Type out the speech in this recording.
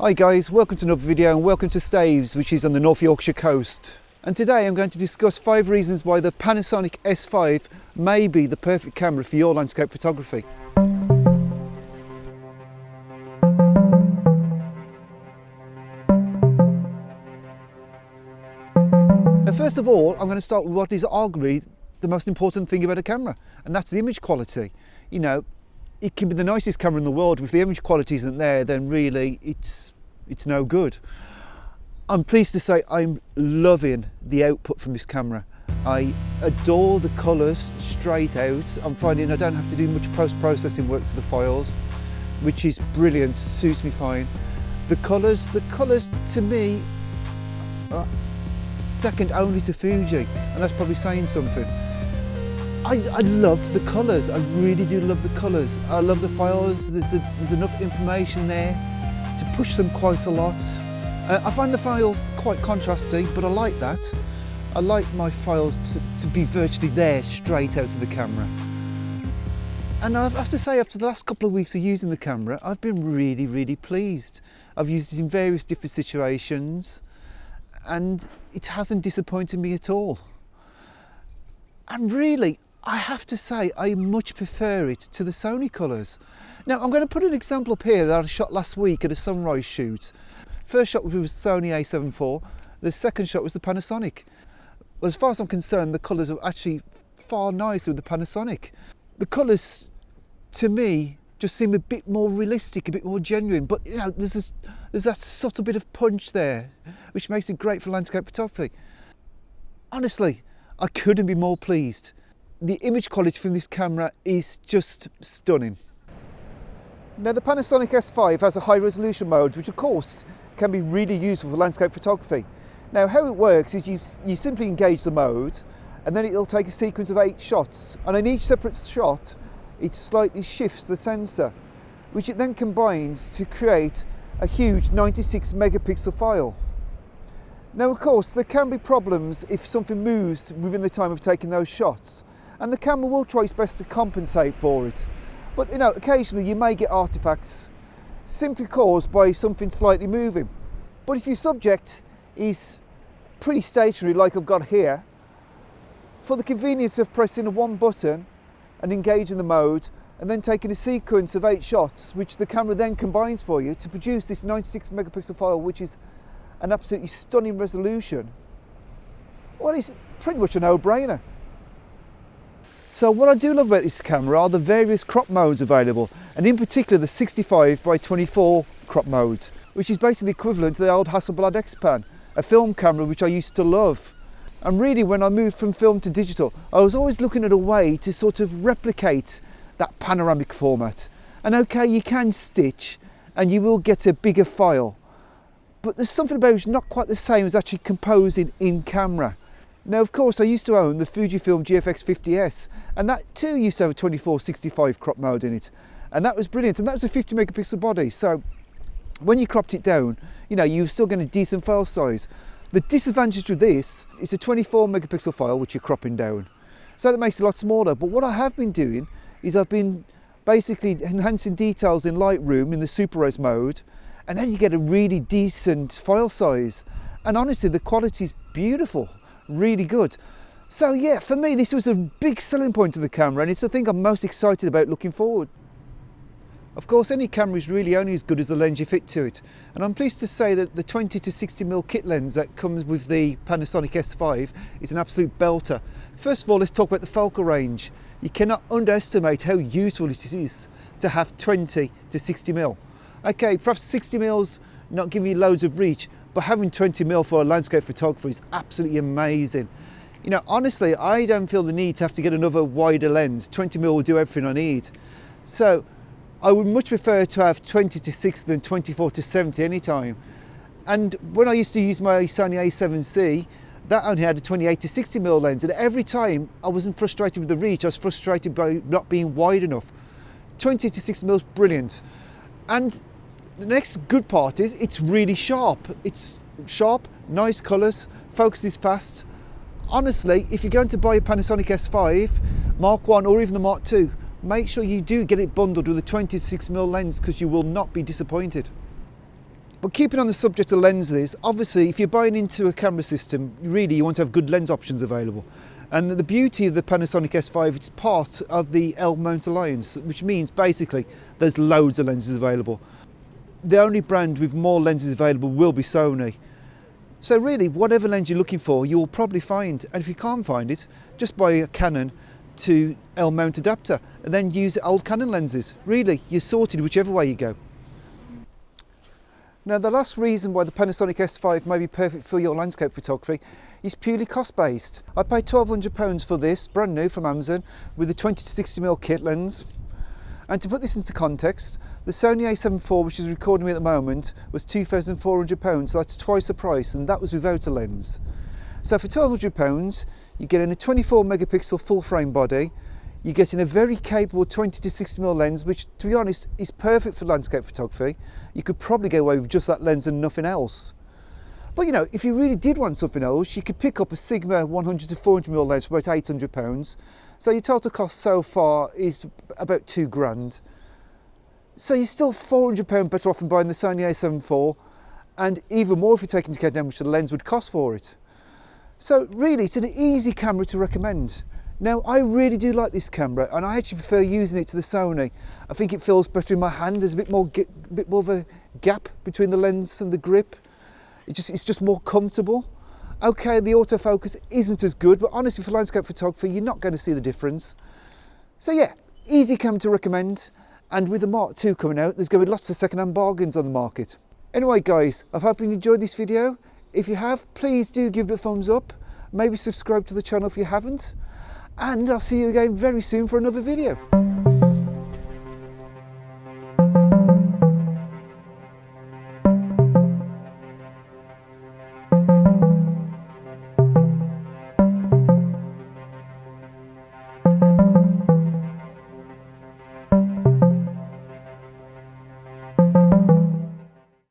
Hi guys, welcome to another video and welcome to Staves, which is on the North Yorkshire coast. And today I'm going to discuss 5 reasons why the Panasonic S5 may be the perfect camera for your landscape photography. Now first of all, I'm going to start with what is arguably the most important thing about a camera, and that's the image quality. You know, it can be the nicest camera in the world, but if the image quality isn't there, then really it's no good. I'm pleased to say I'm loving the output from this camera. I adore the colours straight out. I'm finding I don't have to do much post-processing work to the files, which is brilliant, suits me fine. The colours to me are second only to Fuji, and that's probably saying something. I love the colours, I really do love the colours. I love the files, there's enough information there to push them quite a lot. I find the files quite contrasty, but I like that. I like my files to be virtually there, straight out of the camera. And I have to say, after the last couple of weeks of using the camera, I've been really pleased. I've used it in various different situations, and it hasn't disappointed me at all. And really, I have to say, I much prefer it to the Sony colours. Now, I'm going to put an example up here that I shot last week at a sunrise shoot. First shot was Sony A7 IV, the second shot was the Panasonic. As far as I'm concerned, the colours are actually far nicer with the Panasonic. The colours, to me, just seem a bit more realistic, a bit more genuine, but you know, there's that subtle bit of punch there, which makes it great for landscape photography. Honestly, I couldn't be more pleased. The image quality from this camera is just stunning. Now the Panasonic S5 has a high resolution mode, which of course can be really useful for landscape photography. Now how it works is you simply engage the mode, and then it'll take a sequence of 8 shots, and in each separate shot it slightly shifts the sensor, which it then combines to create a huge 96 megapixel file. Now of course there can be problems if something moves within the time of taking those shots, and the camera will try its best to compensate for it. But you know, occasionally you may get artifacts simply caused by something slightly moving. But if your subject is pretty stationary like I've got here, for the convenience of pressing one button and engaging the mode, and then taking a sequence of 8 shots, which the camera then combines for you to produce this 96 megapixel file, which is an absolutely stunning resolution, well, it's pretty much a no-brainer. So what I do love about this camera are the various crop modes available, and in particular the 65x24 crop mode, which is basically equivalent to the old Hasselblad X-Pan, a film camera which I used to love. And really, when I moved from film to digital, I was always looking at a way to sort of replicate that panoramic format. And okay, you can stitch and you will get a bigger file, but there's something about it which is not quite the same as actually composing in camera. Now of course I used to own the Fujifilm GFX 50S, and that too used to have a 24-65 crop mode in it, and that was brilliant, and that was a 50 megapixel body, so when you cropped it down, you know, you were still getting a decent file size. The disadvantage with this is a 24 megapixel file which you're cropping down, so that makes it a lot smaller. But what I have been doing is I've been basically enhancing details in Lightroom in the Super Res mode, and then you get a really decent file size, and honestly the quality is beautiful, really good. So yeah, for me this was a big selling point of the camera, and it's the thing I'm most excited about looking forward. Of course, any camera is really only as good as the lens you fit to it, and I'm pleased to say that the 20-60mm kit lens that comes with the Panasonic S5 is an absolute belter. First of all, let's talk about the focal range. You cannot underestimate how useful it is to have 20-60mm. Okay, perhaps 60mm not giving you loads of reach, but having 20mm for a landscape photographer is absolutely amazing. You know, honestly, I don't feel the need to have to get another wider lens. 20mm will do everything I need. So I would much prefer to have 20-60 than 24-70 anytime. And when I used to use my Sony A7C, that only had a 28-60mm lens, and every time I wasn't frustrated with the reach, I was frustrated by not being wide enough. 20-60mm is brilliant. And the next good part is it's really sharp. It's sharp, nice colours, focus is fast. Honestly, if you're going to buy a Panasonic S5, Mark 1 or even the Mark 2, make sure you do get it bundled with a 20-60mm lens, because you will not be disappointed. But keeping on the subject of lenses, obviously if you're buying into a camera system, really you want to have good lens options available. And the beauty of the Panasonic S5, it's part of the L mount alliance, which means basically there's loads of lenses available. The only brand with more lenses available will be Sony. So really, whatever lens you're looking for, you'll probably find. And if you can't find it, just buy a Canon to L mount adapter and then use old Canon lenses. Really, you're sorted whichever way you go. Now, the last reason why the Panasonic S5 may be perfect for your landscape photography is purely cost-based. I paid £1,200 for this, brand new from Amazon, with a 20-60mm kit lens. And to put this into context, the Sony a7 IV, which is recording me at the moment, was £2,400, so that's twice the price, and that was without a lens. So for £1,200, you're getting a 24 megapixel full frame body, you're getting a very capable 20-60mm lens, which to be honest is perfect for landscape photography. You could probably get away with just that lens and nothing else. But you know, if you really did want something else, you could pick up a Sigma 100-400mm lens for about £800. So your total cost so far is about £2,000. So you're still £400 better off than buying the Sony a7 IV, and even more if you take into account how much the lens would cost for it. So really, it's an easy camera to recommend. Now, I really do like this camera, and I actually prefer using it to the Sony. I think it feels better in my hand. There's a bit more of a gap between the lens and the grip. It's just more comfortable. Okay, the autofocus isn't as good, but honestly, for landscape photography, you're not going to see the difference. So yeah, easy camera to recommend. And with the Mark II coming out, there's going to be lots of second-hand bargains on the market. Anyway, guys, I hope you enjoyed this video. If you have, please do give it a thumbs up. Maybe subscribe to the channel if you haven't. And I'll see you again very soon for another video.